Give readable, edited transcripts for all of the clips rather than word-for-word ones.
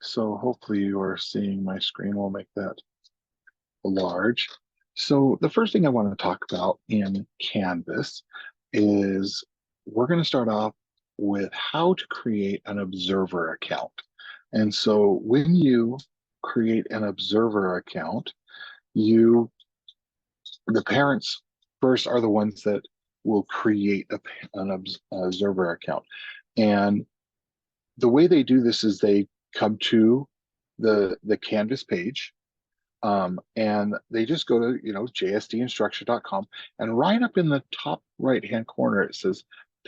So hopefully you are seeing my screen. We'll make that large. So the first thing I want to talk about in Canvas is we're going to start off with how to create an observer account. And so when you create an observer account, the parents first are the ones that will create an observer account. And the way they do this is they come to the Canvas page, and they just go to jsdinstructure.com, and right up in the top right hand corner it says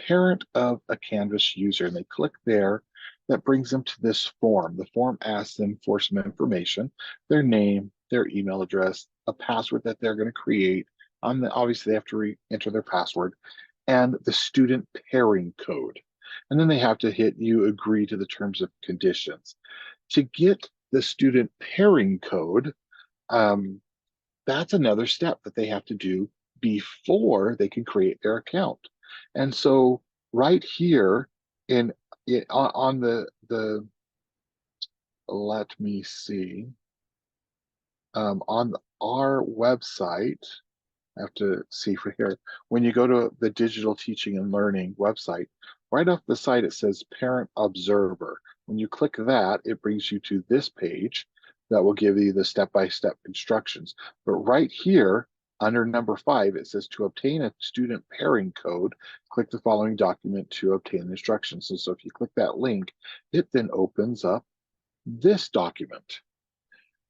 parent of a Canvas user, and they click there. That brings them to this form. The form asks them for some information: their name, their email address, a password that they're going to create. Obviously they have to enter their password, and the student pairing code. And then they have to hit you agree to the terms and conditions. To get the student pairing code, that's another step that they have to do before they can create their account. And so right here on the let me see, on our website, I have to see for here, when you go to the Digital Teaching and Learning website, right off the site it says Parent Observer. When you click that, it brings you to this page that will give you the step-by-step instructions. But right here, under number 5, it says to obtain a student pairing code, click the following document to obtain the instructions. So if you click that link, it then opens up this document.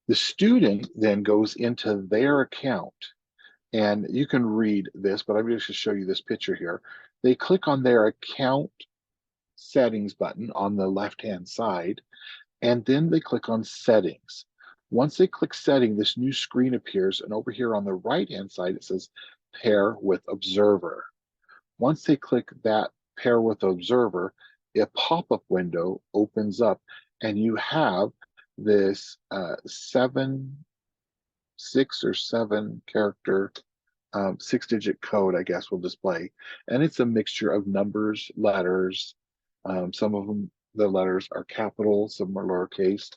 The student then goes into their account, and you can read this, but I'm just going to show you this picture here. They click on their account settings button on the left-hand side, and then they click on settings. Once they click setting, this new screen appears, and over here on the right-hand side, it says pair with observer. Once they click that pair with observer, a pop-up window opens up, and you have this 6 or 7 character 6-digit code, I guess, will display. And it's a mixture of numbers, letters. Some of them, the letters are capital, some are lowercase.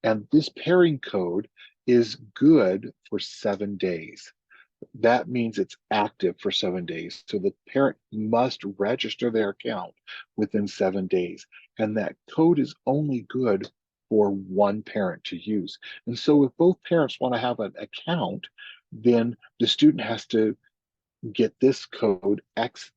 And this pairing code is good for 7 days. That means it's active for 7 days. So the parent must register their account within 7 days. And that code is only good for one parent to use. And so if both parents want to have an account, then the student has to get this code X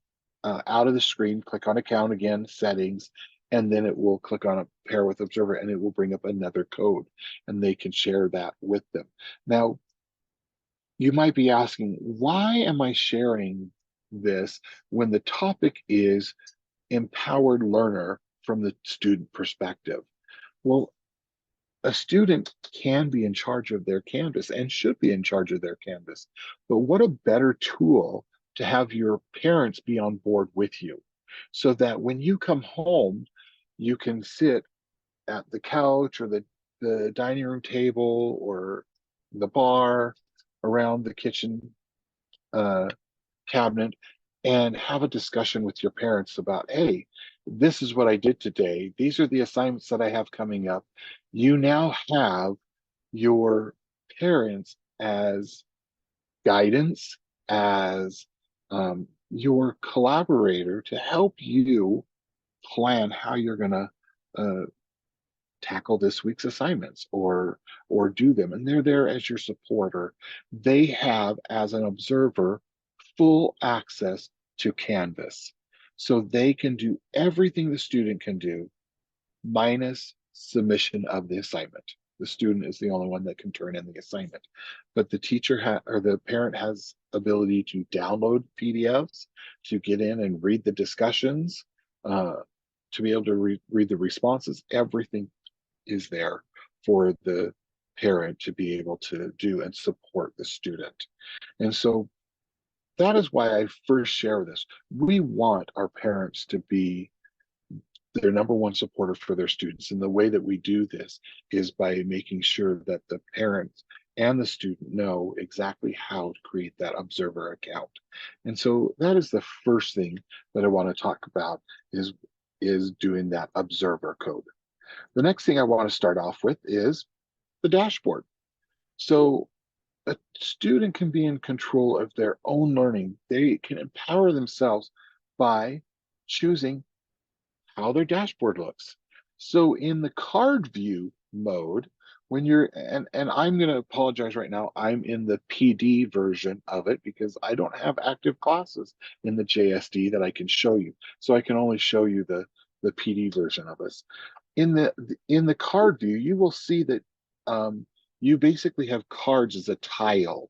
out of the screen, click on account again, settings, and then it will click on a pair with observer, and it will bring up another code, and they can share that with them. Now, you might be asking, why am I sharing this when the topic is empowered learner from the student perspective? Well, a student can be in charge of their Canvas and should be in charge of their Canvas. But what a better tool to have your parents be on board with you, so that when you come home, you can sit at the couch or the dining room table or the bar around the kitchen uh, cabinet and have a discussion with your parents about, hey, this is what I did today. These are the assignments that I have coming up. You now have your parents as guidance, as your collaborator to help you plan how you're going to tackle this week's assignments or do them. And they're there as your supporter. They have, as an observer, full access to Canvas. So they can do everything the student can do minus submission of the assignment. The student is the only one that can turn in the assignment. But the teacher or the parent has ability to download PDFs, to get in and read the discussions, to be able to read the responses. Everything is there for the parent to be able to do and support the student. And so that is why I first share this. We want our parents to be their number one supporter for their students. And the way that we do this is by making sure that the parents and the student know exactly how to create that observer account. And so that is the first thing that I want to talk about is doing that observer code. The next thing I want to start off with is the dashboard. So a student can be in control of their own learning. They can empower themselves by choosing how their dashboard looks. So in the card view mode, when you're, and I'm going to apologize right now, I'm in the PD version of it because I don't have active classes in the JSD that I can show you. So I can only show you the PD version of this. In the card view, you will see that you basically have cards as a tile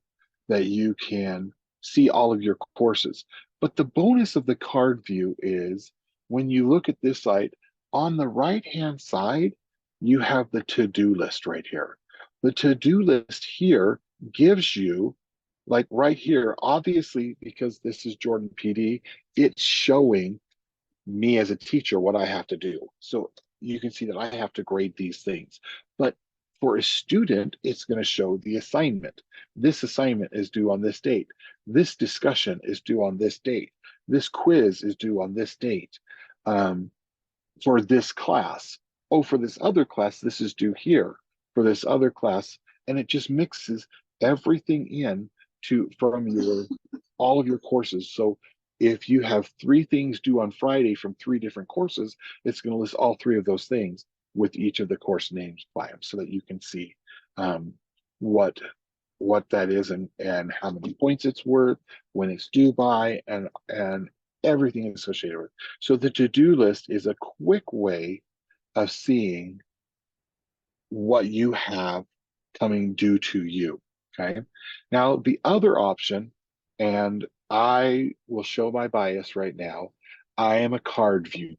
that you can see all of your courses. But the bonus of the card view is when you look at this side, on the right-hand side, you have the to-do list right here. The to-do list here gives you, like right here, obviously, because this is Jordan PD, it's showing me as a teacher what I have to do. So you can see that I have to grade these things. But for a student, it's going to show the assignment. This assignment is due on this date. This discussion is due on this date. This quiz is due on this date. For this class. Oh, for this other class, this is due here. For this other class, and it just mixes everything in to from your all of your courses. So if you have 3 things due on Friday from 3 different courses, it's going to list all 3 of those things with each of the course names by them, so that you can see um, what that is and how many points it's worth, when it's due by, and everything associated with it. So the to-do list is a quick way of seeing what you have coming due to you. Okay. Now the other option, and I will show my bias right now. I am a card view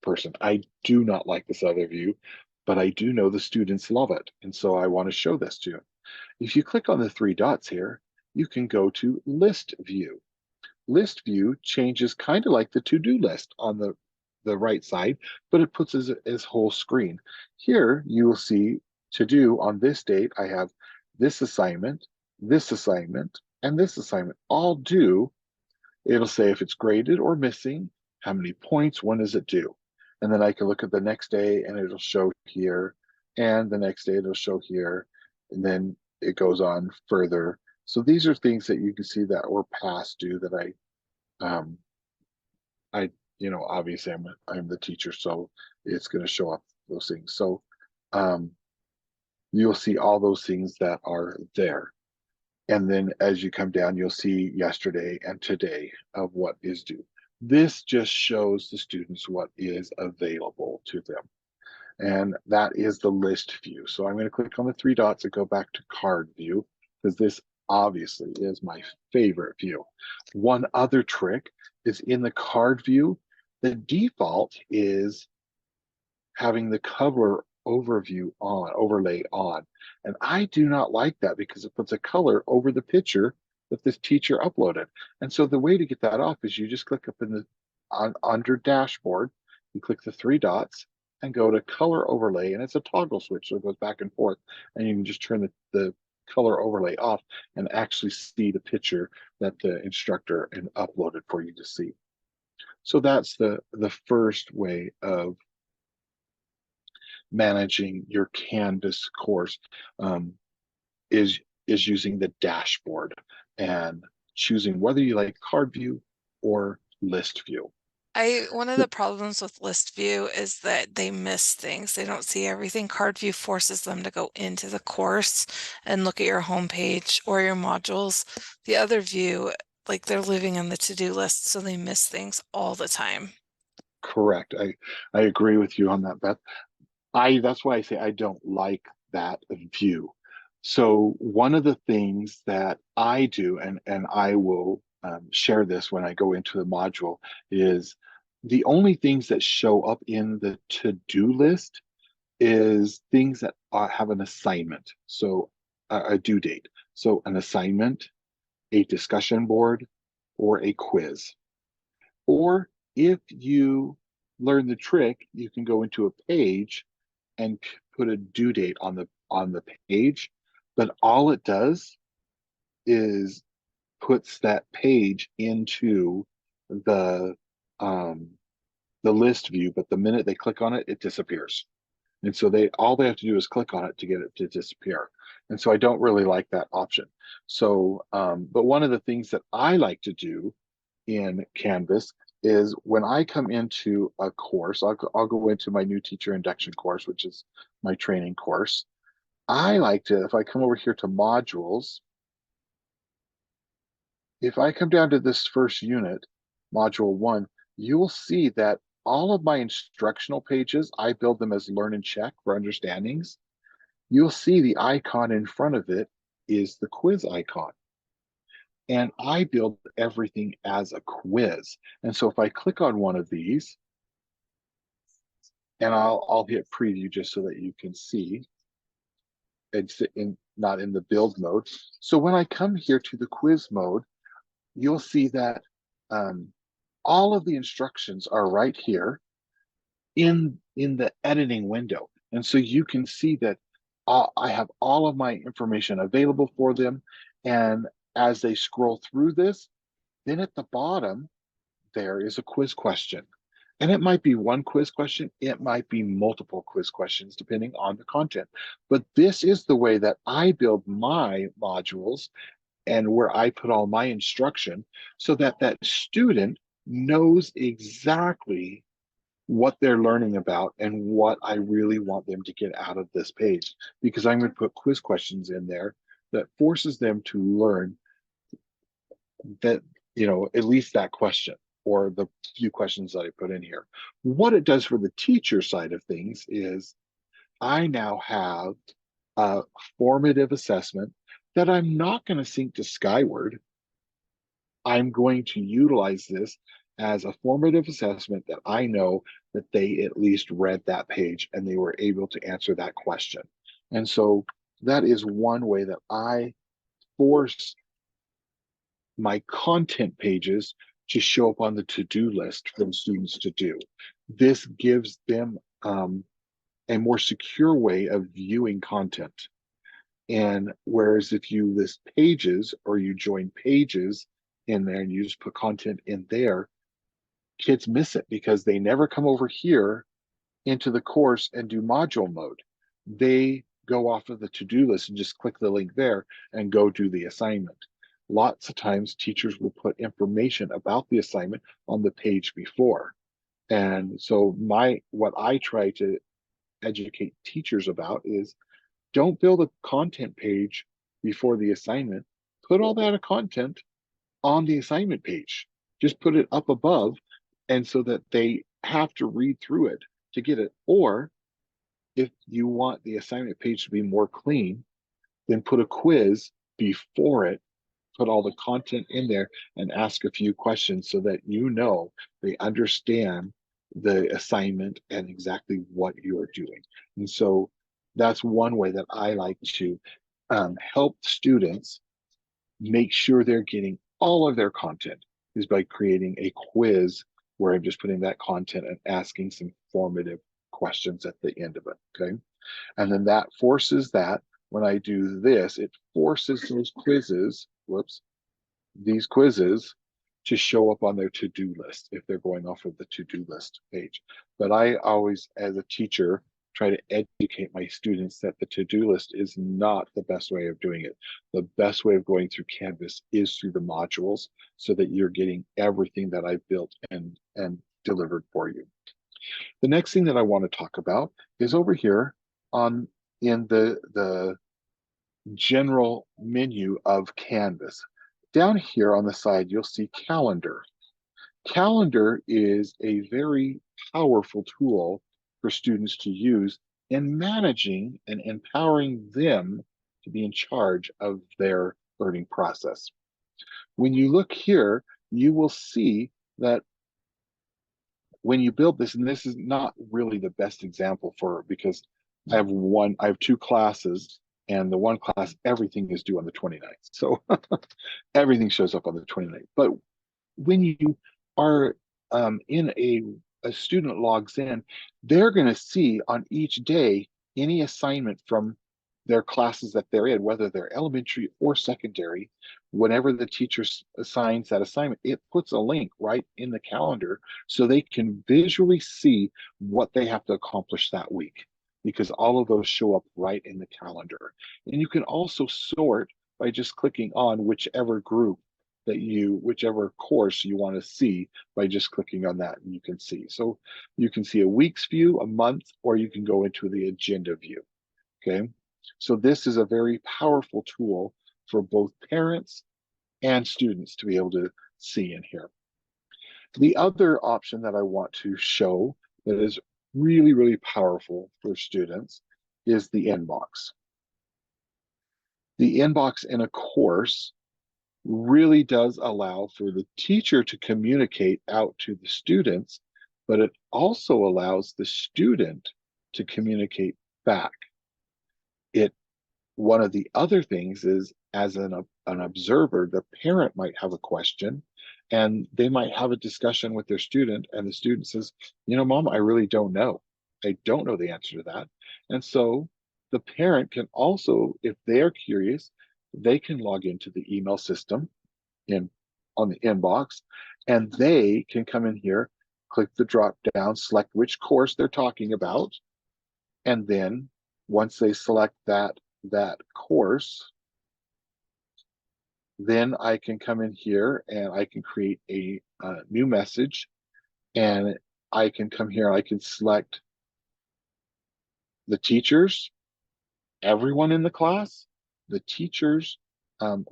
person. I do not like this other view, but I do know the students love it. And so I want to show this to you. If you click on the 3 dots here, you can go to list view. List view changes kind of like the to-do list on the right side, but it puts as whole screen. Here you will see to do on this date, I have this assignment, and this assignment all due. It'll say if it's graded or missing, how many points, when is it due? And then I can look at the next day and it'll show here, and the next day it'll show here, and then it goes on further. So these are things that you can see that were past due that um, I, obviously I'm the teacher, so it's going to show up those things. So um, you'll see all those things that are there. And then as you come down, you'll see yesterday and today of what is due. This just shows the students what is available to them. And that is the list view. So I'm going to click on the 3 dots and go back to card view, because this obviously is my favorite view. One other trick is in the card view, the default is having the cover overlay on. And I do not like that because it puts a color over the picture that this teacher uploaded. And so the way to get that off is you just click up in the under dashboard, you click the 3 dots and go to color overlay, and it's a toggle switch, so it goes back and forth, and you can just turn the color overlay off and actually see the picture that the instructor uploaded for you to see. So that's the first way of managing your Canvas course, um, is using the dashboard and choosing whether you like card view or list view. One of the problems with list view is that they miss things. They don't see everything. Card view forces them to go into the course and look at your homepage or your modules. The other view, like they're living in the to-do list, so they miss things all the time. Correct. I agree with you on that, Beth. That's why I say I don't like that view. So one of the things that I do, and I will share this when I go into the module, is the only things that show up in the to-do list is things that have an assignment, so a due date. So an assignment, a discussion board, or a quiz. Or if you learn the trick, you can go into a page and put a due date on the page, but all it does is puts that page into the um, the list view. But the minute they click on it, it disappears. And so all they have to do is click on it to get it to disappear. And so I don't really like that option. So, but one of the things that I like to do in Canvas is when I come into a course, I'll go into my new teacher induction course, which is my training course. I like to, if I come over here to modules, if I come down to this first unit, module 1, you will see that all of my instructional pages, I build them as learn and check for understandings. You'll see the icon in front of it is the quiz icon. And I build everything as a quiz. And so if I click on one of these, and I'll hit preview just so that you can see, it's not in the build mode. So when I come here to the quiz mode, you'll see that all of the instructions are right here in the editing window. And so you can see that I have all of my information available for them. And as they scroll through this, then at the bottom, there is a quiz question. And it might be one quiz question, it might be multiple quiz questions, depending on the content. But this is the way that I build my modules and where I put all my instruction so that that student knows exactly what they're learning about and what I really want them to get out of this page. Because I'm going to put quiz questions in there that forces them to learn that, at least that question or the few questions that I put in here. What it does for the teacher side of things is I now have a formative assessment that I'm not going to sync to Skyward. I'm going to utilize this as a formative assessment that I know that they at least read that page and they were able to answer that question. And so that is one way that I force my content pages to show up on the to-do list for students to do. This gives them a more secure way of viewing content. And whereas if you list pages or you join pages in there and you just put content in there, kids miss it because they never come over here into the course and do module mode. They go off of the to-do list and just click the link there and go do the assignment. Lots of times teachers will put information about the assignment on the page before. And so what I try to educate teachers about is don't build a content page before the assignment. Put all that content on the assignment page. Just put it up above, and so that they have to read through it to get it. Or if you want the assignment page to be more clean, then put a quiz before it, put all the content in there and ask a few questions so that they understand the assignment and exactly what you are doing. And so that's one way that I like to help students make sure they're getting all of their content is by creating a quiz where I'm just putting that content and asking some formative questions at the end of it, okay? And then that forces that, when I do this, it forces those quizzes, these quizzes to show up on their to-do list if they're going off of the to-do list page. But I always, as a teacher, try to educate my students that the to-do list is not the best way of doing it. The best way of going through Canvas is through the modules so that you're getting everything that I built and delivered for you. The next thing that I want to talk about is over here in the general menu of Canvas. Down here on the side, you'll see Calendar. Calendar is a very powerful tool for students to use in managing and empowering them to be in charge of their learning process. When you look here, you will see that when you build this, and this is not really the best example because I have two classes, and the one class, everything is due on the 29th. So everything shows up on the 29th. But when you are in a student logs in, they're going to see on each day any assignment from their classes that they're in, whether they're elementary or secondary. Whenever the teacher assigns that assignment, it puts a link right in the calendar so they can visually see what they have to accomplish that week. because all of those show up right in the calendar. And you can also sort by just clicking on whichever group whichever course you want to see by just clicking on that, and you can see. So you can see a week's view, a month, or you can go into the agenda view, okay? So this is a very powerful tool for both parents and students to be able to see in here. The other option that I want to show that is really, really powerful for students is the inbox. The inbox in a course really does allow for the teacher to communicate out to the students, but it also allows the student to communicate back. One of the other things is, as an observer, the parent might have a question and they might have a discussion with their student, and the student says, Mom, I really don't know. I don't know the answer to that. And so the parent can also, if they're curious, they can log into the email system on the inbox, and they can come in here, click the drop down, select which course they're talking about, and then once they select that course, then I can come in here and I can create a new message, and I can come here, I can select the teachers, everyone in the class, the teachers, and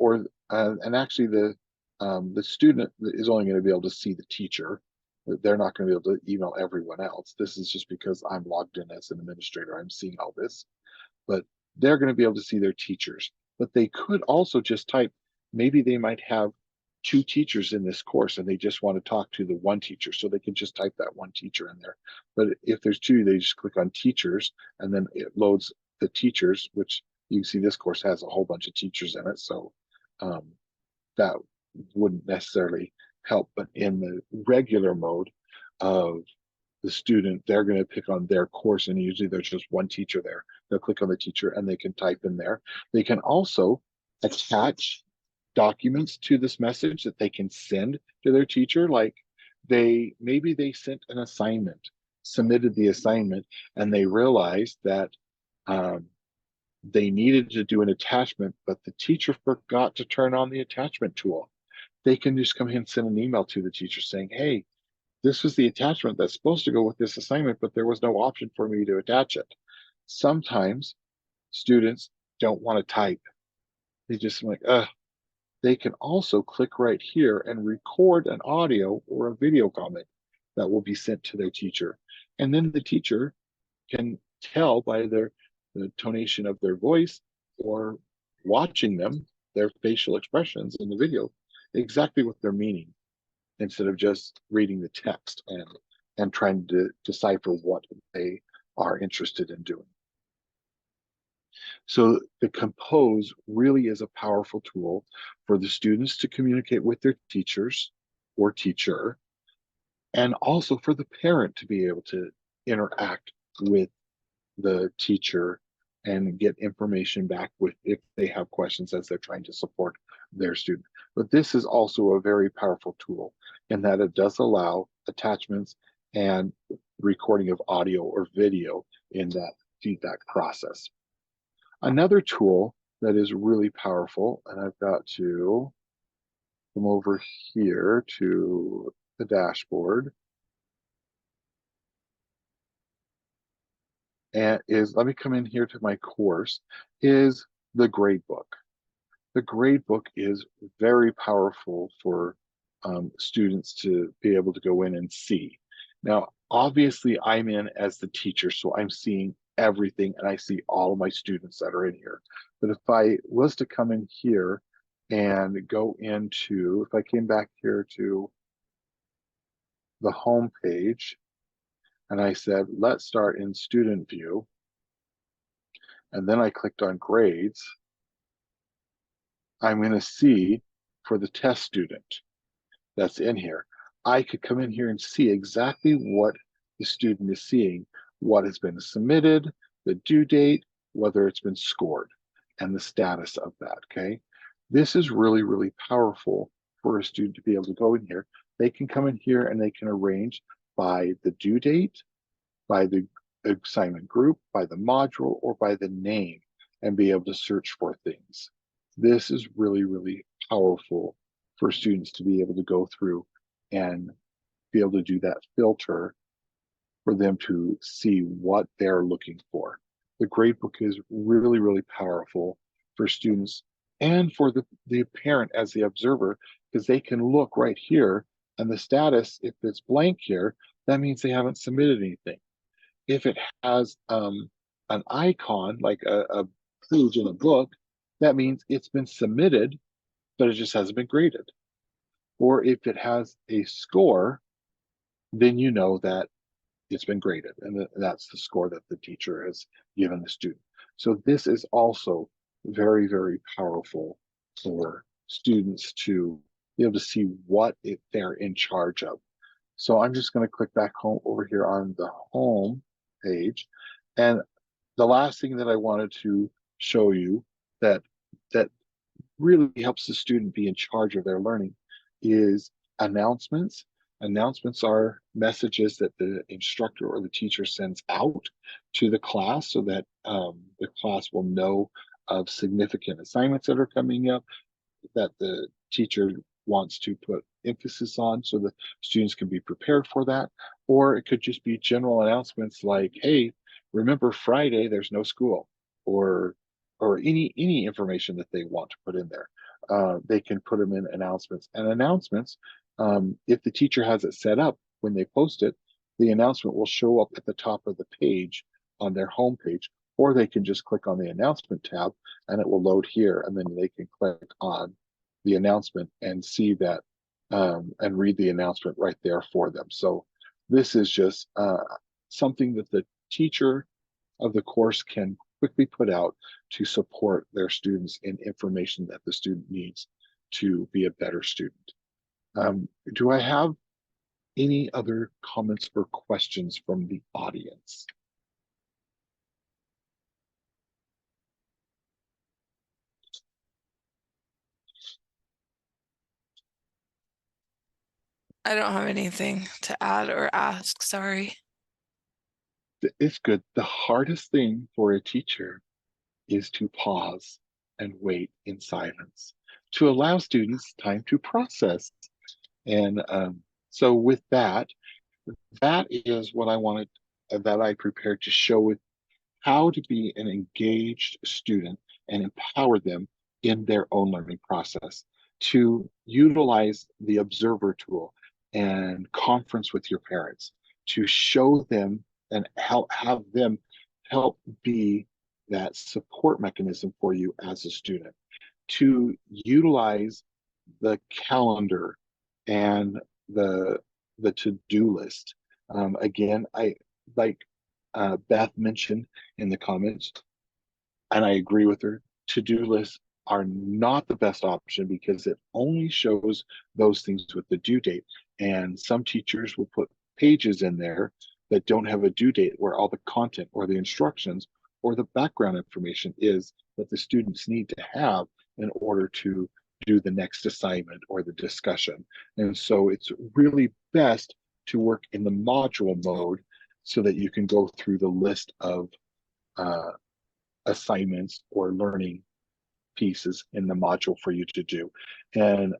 actually the student is only going to be able to see the teacher. They're not going to be able to email everyone else. This is just because I'm logged in as an administrator. I'm seeing all this, but they're going to be able to see their teachers. But they could also just type, maybe they might have 2 teachers in this course and they just want to talk to the one teacher, so they can just type that one teacher in there. But if there's 2, they just click on teachers, and then it loads the teachers, which you can see this course has a whole bunch of teachers in it, so that wouldn't necessarily help. But in the regular mode of the student, they're going to pick on their course, and usually there's just one teacher there. They'll click on the teacher and they can type in there. They can also attach documents to this message that they can send to their teacher. Like maybe they sent an assignment, submitted the assignment, and they realized that they needed to do an attachment, but the teacher forgot to turn on the attachment tool. They can just come in and send an email to the teacher saying, hey, this was the attachment that's supposed to go with this assignment, but there was no option for me to attach it. Sometimes students don't want to type. They just like, they can also click right here and record an audio or a video comment that will be sent to their teacher. And then the teacher can tell by the tonation of their voice or watching them, their facial expressions in the video, exactly what they're meaning, instead of just reading the text and trying to decipher what they are interested in doing. So the Compose really is a powerful tool for the students to communicate with their teachers or teacher, and also for the parent to be able to interact with the teacher and get information back with if they have questions as they're trying to support their student. But this is also a very powerful tool in that it does allow attachments and recording of audio or video in that feedback process. Another tool that is really powerful, and I've got to come over here to the dashboard, and let me come in here to my course, is the gradebook. The gradebook is very powerful for students to be able to go in and see. Now, obviously, I'm in as the teacher, so I'm seeing everything, and I see all of my students that are in here. But if I was to come in here and go into, if I came back here to the home page, and I said, let's start in student view, and then I clicked on grades, I'm going to see for the test student that's in here, I could come in here and see exactly what the student is seeing, what has been submitted, the due date, whether it's been scored, and the status of that, okay? This is really, really powerful for a student to be able to go in here. They can come in here and they can arrange by the due date, by the assignment group, by the module, or by the name, and be able to search for things. This is really, really powerful for students to be able to go through and be able to do that filter for them to see what they're looking for. The gradebook is really, really powerful for students and for the parent as the observer, because they can look right here and the status, if it's blank here, that means they haven't submitted anything. If it has an icon, like a page in a book, that means it's been submitted, but it just hasn't been graded. Or if it has a score, then you know that it's been graded, and that's the score that the teacher has given the student. So this is also very, very powerful for students to be able to see what they're in charge of. So I'm just going to click back home over here on the home page. And the last thing that I wanted to show you that that really helps the student be in charge of their learning is announcements. Announcements are messages that the instructor or the teacher sends out to the class so that the class will know of significant assignments that are coming up, that the teacher wants to put emphasis on so the students can be prepared for that. Or it could just be general announcements like, hey, remember Friday, there's no school, or any information that they want to put in there. They can put them in announcements. And announcements, if the teacher has it set up when they post it, the announcement will show up at the top of the page on their home page, or they can just click on the announcement tab and it will load here, and then they can click on the announcement and see that and read the announcement right there for them. So this is just something that the teacher of the course can quickly put out to support their students in information that the student needs to be a better student. Do I have any other comments or questions from the audience? I don't have anything to add or ask, sorry. It's good. The hardest thing for a teacher is to pause and wait in silence to allow students time to process. And so with that, that is what I wanted, that I prepared to show with how to be an engaged student and empower them in their own learning process, to utilize the observer tool and conference with your parents, to show them and have them help be that support mechanism for you as a student, to utilize the calendar and the to-do list. Again, I like Beth mentioned in the comments, and I agree with her, to-do lists are not the best option because it only shows those things with the due date. And some teachers will put pages in there that don't have a due date, where all the content or the instructions or the background information is that the students need to have in order to do the next assignment or the discussion. And so it's really best to work in the module mode so that you can go through the list of uh, assignments or learning pieces in the module for you to do. And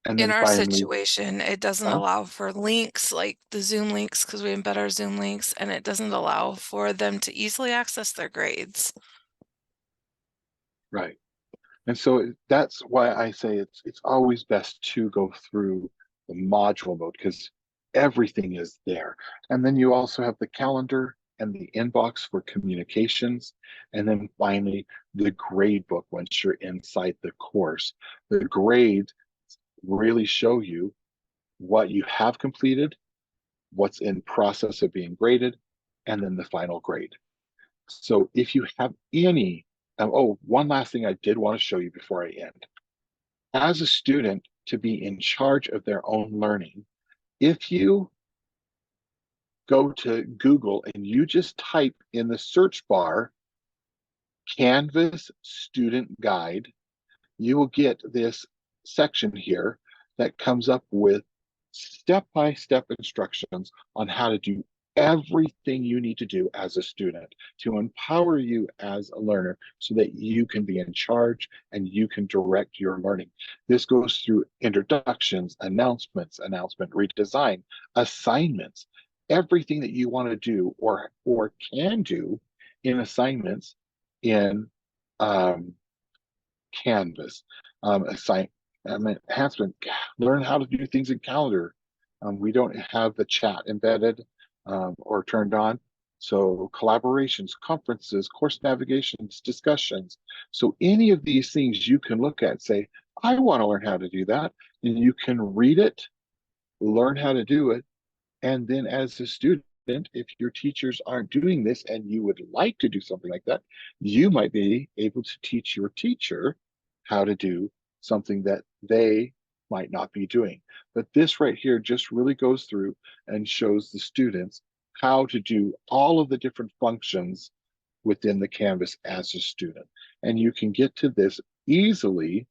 In then our finally, situation, it doesn't allow for links like the Zoom links because we embed our Zoom links, and it doesn't allow for them to easily access their grades. right. And so that's why I say it's always best to go through the module mode, because everything is there. And then you also have the calendar and the inbox for communications. And then finally, the grade book once you're inside the course. The grades really show you what you have completed, what's in process of being graded, and then the final grade. So if you have any, oh, one last thing I did want to show you before I end. As a student, to be in charge of their own learning, if you go to Google and you just type in the search bar, Canvas Student Guide, you will get this section here that comes up with step-by-step instructions on how to do everything you need to do as a student to empower you as a learner so that you can be in charge and you can direct your learning. This goes through introductions, announcements, announcement redesign, assignments, everything that you want to do or can do in assignments in um, Canvas. Assign enhancement, learn how to do things in Calendar. We don't have the chat embedded or turned on. So collaborations, conferences, course navigations, discussions. So any of these things you can look at and say, I want to learn how to do that. And you can read it, learn how to do it, and then as a student, if your teachers aren't doing this and you would like to do something like that, you might be able to teach your teacher how to do something that they might not be doing. But this right here just really goes through and shows the students how to do all of the different functions within the Canvas as a student. And you can get to this easily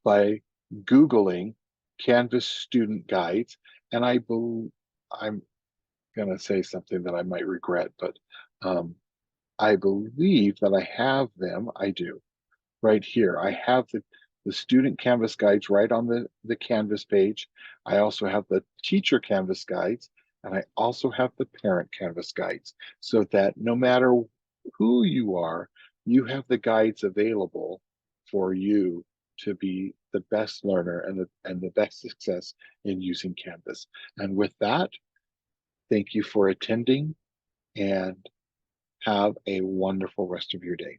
by Googling Canvas student guides. And I'm going to say something that I might regret, but I believe that I have them. I do right here. I have the student Canvas guides right on the Canvas page. I also have the teacher Canvas guides, and I also have the parent Canvas guides, so that no matter who you are, you have the guides available for you to be the best learner and the best success in using Canvas. And with that, thank you for attending and have a wonderful rest of your day.